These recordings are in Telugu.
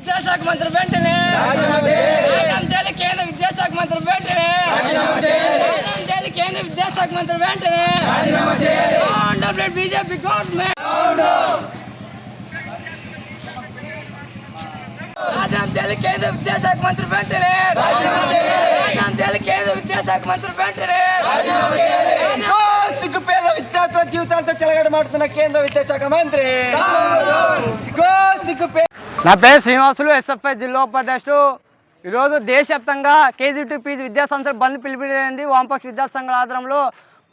విద్యాశాఖ మంత్రి వెంటనే కేంద్ర విద్యాశాఖ మంత్రి వెంటనే కేంద్ర విద్యాశాఖ మంత్రి వెంటనే బీజేపీ గవర్నమెంట్ రాజీనామా చేయాలి కేంద్ర విద్యాశాఖ మంత్రి వెంటనే రాజీనామా చేయాలి కేంద్ర విద్యాశాఖ మంత్రి వెంటనే సిగ్గుపేద విద్యార్థుల జీవితాలతో చెలగడమాడుతున్న కేంద్ర విద్యాశాఖ మంత్రి సిగ్గుపేద. నా పేరు శ్రీనివాసులు, ఎస్ఎఫ్ఐ జిల్లా ఉపాధ్యక్షుడు. ఈరోజు దేశవ్యాప్తంగా కేజీ టు పీజీ విద్యాసంస్థలు బంద్ పిలుపునింది వామపక్ష విద్యాసంఘాల ఆధ్వర్యంలో.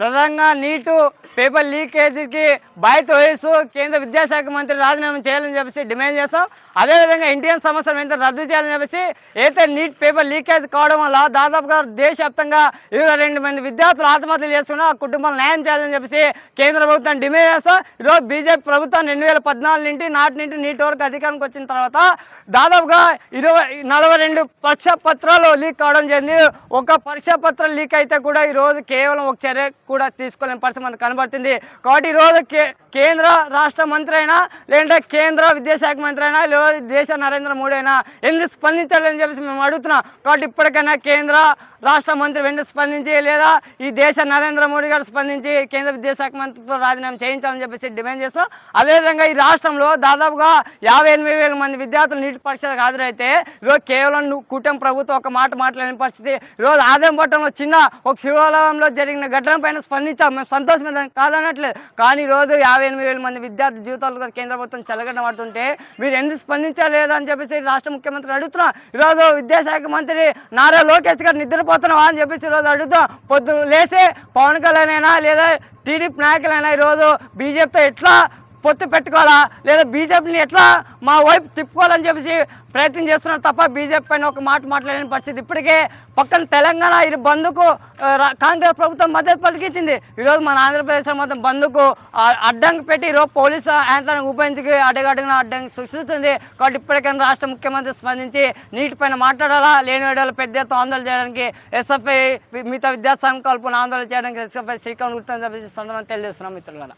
ప్రధానంగా నీటు పేపర్ లీకేజీకి బాధ్యత వహిస్తూ కేంద్ర విద్యాశాఖ మంత్రి రాజీనామా చేయాలని చెప్పేసి డిమాండ్ చేస్తాం. అదేవిధంగా ఎన్టీఎన్ సంవత్సరం వెంటనే రద్దు చేయాలని చెప్పేసి అయితే నీట్ పేపర్ లీకేజ్ కావడం వల్ల దాదాపుగా దేశవ్యాప్తంగా 22 మంది విద్యార్థులు ఆత్మహత్యలు చేస్తున్నా ఆ కుటుంబాలు న్యాయం చేయాలని చెప్పేసి కేంద్ర ప్రభుత్వం డిమాండ్ చేస్తాం. ఈరోజు బీజేపీ ప్రభుత్వం 2014 నుండి నాటి నుండి నీటి వరకు అధికారానికి వచ్చిన తర్వాత దాదాపుగా 42 పరీక్షా పత్రాలు లీక్ కావడం జరిగింది. ఒక పరీక్షా పత్రం లీక్ అయితే కూడా ఈరోజు కేవలం ఒక చర్య కూడా తీసుకోలేని పరిస్థితి మనకు కనబడుతుంది. కాబట్టి ఈరోజు కేంద్ర రాష్ట్ర మంత్రి అయినా లేదంటే కేంద్ర విద్యాశాఖ మంత్రి అయినా లేదా దేశ నరేంద్ర మోడీ అయినా ఎందుకు స్పందించాలని చెప్పేసి మేము అడుగుతున్నాం. కాబట్టి ఇప్పటికైనా కేంద్ర రాష్ట్ర మంత్రి వెంటనే స్పందించి లేదా ఈ దేశ నరేంద్ర మోడీ గారు స్పందించి కేంద్ర విద్యాశాఖ మంత్రితో రాజీనామా చేయించాలని చెప్పేసి డిమాండ్ చేస్తున్నాం. అదేవిధంగా ఈ రాష్ట్రంలో దాదాపుగా 58,000 మంది విద్యార్థులు నీటి పరీక్షలకు హాజరైతే ఈరోజు కేవలం కూటమి ప్రభుత్వం ఒక మాట మాట్లాడిన పరిస్థితి. ఈరోజు ఆదాయపట్నంలో చిన్న ఒక శివాలయంలో జరిగిన ఘటన పైన స్పందించాం, మేము సంతోషం కాదనట్లేదు. కానీ ఈరోజు 58,000 మంది విద్యార్థి జీవితాలు కేంద్ర ప్రభుత్వం చెలగడం పడుతుంటే మీరు ఎందుకు స్పందించలేదు అని చెప్పేసి రాష్ట్ర ముఖ్యమంత్రి అడుగుతున్నాం. ఈరోజు విద్యాశాఖ మంత్రి నారా లోకేష్ గారు నిద్రపోతున్నావా అని చెప్పేసి ఈరోజు అడుగుతాం. పొద్దున లేసే పవన్ కళ్యాణ్ అయినా లేదా టీడీపీ నాయకులైనా ఈరోజు బీజేపీతో ఎట్లా పొత్తు పెట్టుకోవాలా లేదా బీజేపీని ఎట్లా మా వైపు తిప్పుకోవాలని చెప్పేసి ప్రయత్నం చేస్తున్నారు తప్ప బీజేపీ పైన ఒక మాట మాట్లాడలేని పరిస్థితి. ఇప్పటికే పక్కన తెలంగాణ ఇది బంద్కు కాంగ్రెస్ ప్రభుత్వం మద్దతు పలికించింది. ఈరోజు మన ఆంధ్రప్రదేశ్లో మొత్తం బంద్కు అడ్డంకి పెట్టి ఈరోజు పోలీసు యంత్రాన్ని ఉపయోగించి అడ్డగడ్డగా అడ్డంకి సృష్టిస్తుంది. కాబట్టి ఇప్పటికైనా రాష్ట్ర ముఖ్యమంత్రి స్పందించి నీటిపైన మాట్లాడాలా, లేని వేళ పెద్ద ఎత్తున ఆందోళన చేయడానికి ఎస్ఎఫ్ఐ మిగతా విద్యాసంఘాల ఆందోళన చేయడానికి ఎస్ఎఫ్ఐ శ్రీకాకుళం గుర్తు సందర్భంగా తెలియజేస్తున్నాం మిత్రులారా.